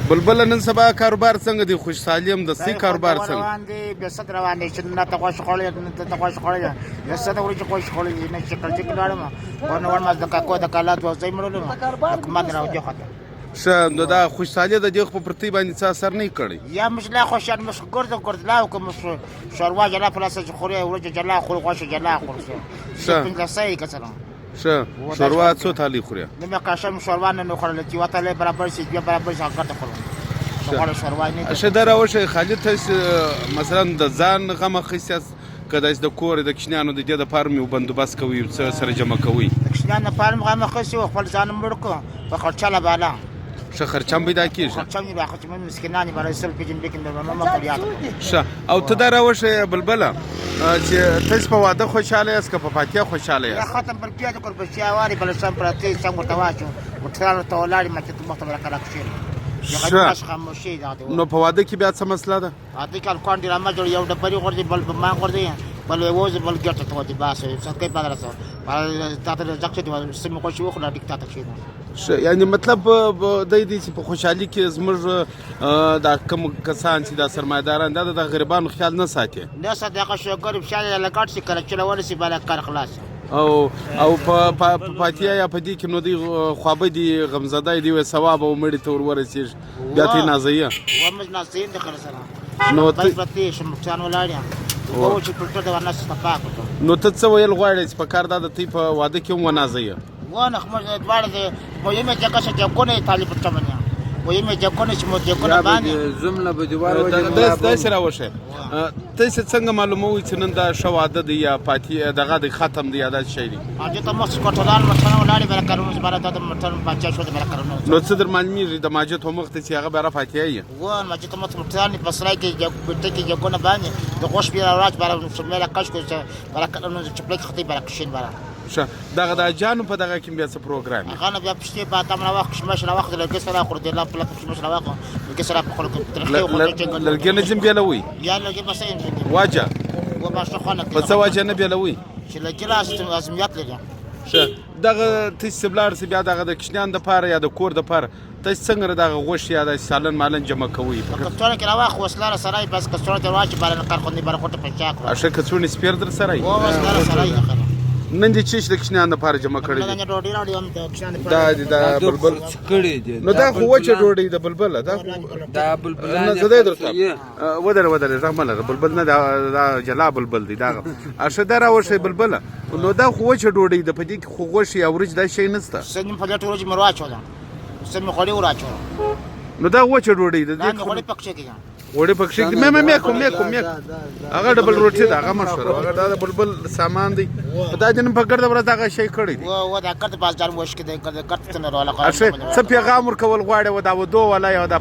بلبل نن سبا کاروبار څنګه دی؟ خوشحالي هم د سی کاروبار څنګه روان دي؟ بسط روان دي چې نه ته خوش خوړې نه ته خوش خوړې بسط ورته خوش خوړې نه شکل چې کړم ورنه ورما د کاکو د کالات وځي مړلو حکومت راوځي خاطر شه نو دا خوشحالي د دې په پرتی باندې څه اثر نه کړی یا مشلا خوشحال مش ګرځ لا کوم شوروا جلا پلاس چې خوري ورته جلا خور غوښه جلا خور شه څنګه صحیح کړم شه شوروا څو تالی خوري نه مې قاشم شوروا نه خورل چې وته له برابر شي بیا برابر شي هغه ته خورم شوروا نه شه دراوشه خالد ته مثلا د ځان غمه خصيص کله د کور د کښنانو د دې د فارم بندوبست کوي سره جمع کوي کښنانو فارم غمه خصي خپل ځان مړ کو په خرچاله بالا شه خرچم پیدا کیږي خرچم نه راخه چې مسکینانی باندې سل پیجن لیکن د ماما کړیات شه او ته دراوشه بلبل چې تاسو په واده خوشاله یاست که په فاتحه خوشاله یاست؟ ختم پر پیاده کول په شاواري بل سم پرتی څنګه تواچو وټرانو ته ولاړی مکه ته مخته راکړه کښې نو په واده کې بیا څه مسله ده؟ واده کې الکوان ډرامه جوړ یو ډبري غورځي بل ما غورځي بل ووز بل ګټه ته ودی باسه څه کوي پادر سره تاسو د ځکه چې سم خو شي وخت لا ډیکټاته شي یعنی مطلب د دې چې په خوشحالي کې زموږ د کم کسان چې د سرمایداران د غریبانو خیال نه ساتي نه صدقه شو غریب شاله لګټ شي کله چې ورسي بالا کار خلاص او په فاتحه یا په دې کې نو دی خوابه دي غمزده دی او ثواب او مړی ته ورسیږي بیا ته نازیه و مز نازین د خلاص نو ته پتی شم ځان ولاړیا او چې پټه د ورناس صفاق نو ته څه ویل غواړې چې په کار دا د تی په واده کې و نازیه وانا خمر دوار دي مهمه جګه چې کونه طالب چمنیا مهمه جګونه چې مو جګونه باندې زمله به دیوار وجه دا سره وشه ته څنګه معلوموي چې نن دا شواده دی یا فاتحه دغه د ختم دی یا د شی دی اجه ته مخ کوټلان مټنه ولاړی برکرونو زبره د مټن پنځه شو د برکرونو نو څه در معلومیږي د ماجد هم وخت چې هغه بره فاتحه یې و ماجد مت مټان په سلای کې ګټه کې جګونه باندې د خوش بیا راځ بره سمله کښ کو چې برکرونو چې پلیک خطي برکشین بره شه دغه د جانو په دغه کې بیا څه پروګرام هغه نه بیا پښتې په تامه وخت شمش را وخت لږ سره خور دی لا په شمش را وخت لږ سره په خلکو ترخه لږ نه جن بیلوي یا لږ بس یې واجه و ما شو خانه په څه واجه نه بیلوي چې لږ لاس ازمیات لري شه دغه تاسو بلار سی بیا دغه د کښنان د پاره یا د کور د پاره تاسو څنګه دغه غوښ یا د سالن مالن جمع کوي کڅوړه کې راوخ وسلاره سره بس کڅوړه ته واچ بارن کار خو نه بار کوټه په چا کړه اشه کڅوړه سپیر در سره و وسلاره سره نن دي چې د کښنان د پاره جمع کړی دا ډوډۍ راډي هم د کښنان دا بلبل کړی دي نو دا خو وچه ډوډۍ د بلبل دا بلبل نه زده درته ودر رحمله بلبل نه دا جلا بلبل دی دا اشه درا وشه بلبل نو دا خو وچه ډوډۍ د پدې خو غوښ یا ورج دا شی نسته سن په لټ ورج مرواچو دا سن خوري وراچو نو دا وچه ډوډۍ د دې خوري پکشه کې وړي پکښې کې مې کوم هغه ډبل روټي دا هغه مشهور هغه دا بلبل سامان دی دا جن په ګرد ورځ هغه شی کړی دی و دا کړه بازار وښ کې دا کړه څنګه راول اشه څه پیغام ورکول غواړي و دا ودو ولا یو دا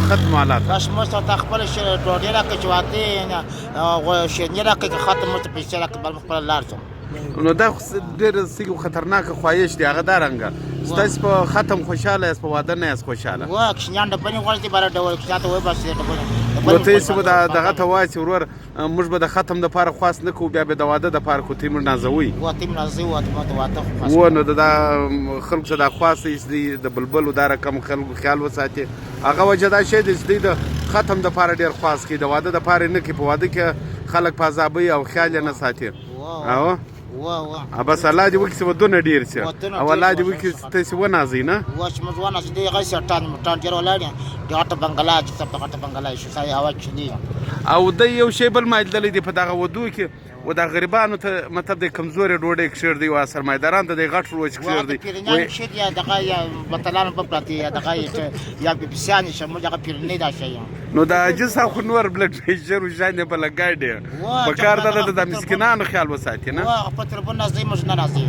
ختم حالات راش مو ته خپل شی ډوډۍ راکې چواته نه او شی نه راکې ختم مت په شی راکې بل خپل لارځو نو دا ډېر سیګو خطرناک خواهش دی هغه دا رنګه ستاسو په ختم خوشاله یاست په واده نه یاست خوشاله و کښنان د بنې غوړتي بار ډول کښاته وای بس نو تاسو به دغه ته وایي ورور موږ به د ختم د پاره خاص نه کوو بیا به د واده د پاره کو تیم نازوي و تیم نازوي و واده و نو دا خلک څه د خاص دي د بلبل د رقم خلکو خیال وساتي هغه وجه دا شی دی د ختم د پاره ډیر خاص کی د واده د پاره نه کی په واده کې خلک پازابي او خیال نه ساتي او بس الله دې وکړي ودونه ډیر شي او الله دې وکړي تاسو ونازي نه واش مزوانه دې غي سټان مټان جوړ ولاړ دي اټه بنگلا چې په اټه بنگلا شو سای هوا چې دی او د یو شی بل مایدل دی په دغه ودو کې و د غریبانو ته مطلب د کمزوري ډوډۍ کښیر دی او سرمایداران ته د غټ روز کښیر دی وای شي یا دغه یا بتلان په پراتی یا دغه یا په بسیانی شمو دغه پیرنی دا شي نو دا جسا خو نور بلډ پریشر وشانه په لګاډي په کار د مسکینانو خیال وساتي نه وا په تر بنا زي مجنه نازي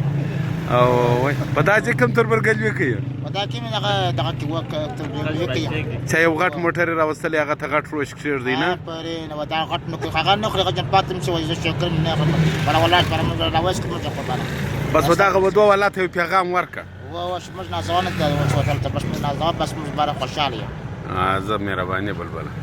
او په دا چې کوم تر برګلوي کوي په دا کې مې دغه کې وک تر برګلوي کوي چې یو غټ موټر راوستل هغه ته غټ روش کښیر دی نه پرې نو دا غټ نو هغه نه خو غټ پاتم شو زه شکر نه بل ولا پر موږ راوځ کوم ته په بس ودا غو ولا ته پیغام ورکا واش مجنه ځوانه ده وڅ ته بس مجنه بس مبارک خوشاله زه مهرباني بلبل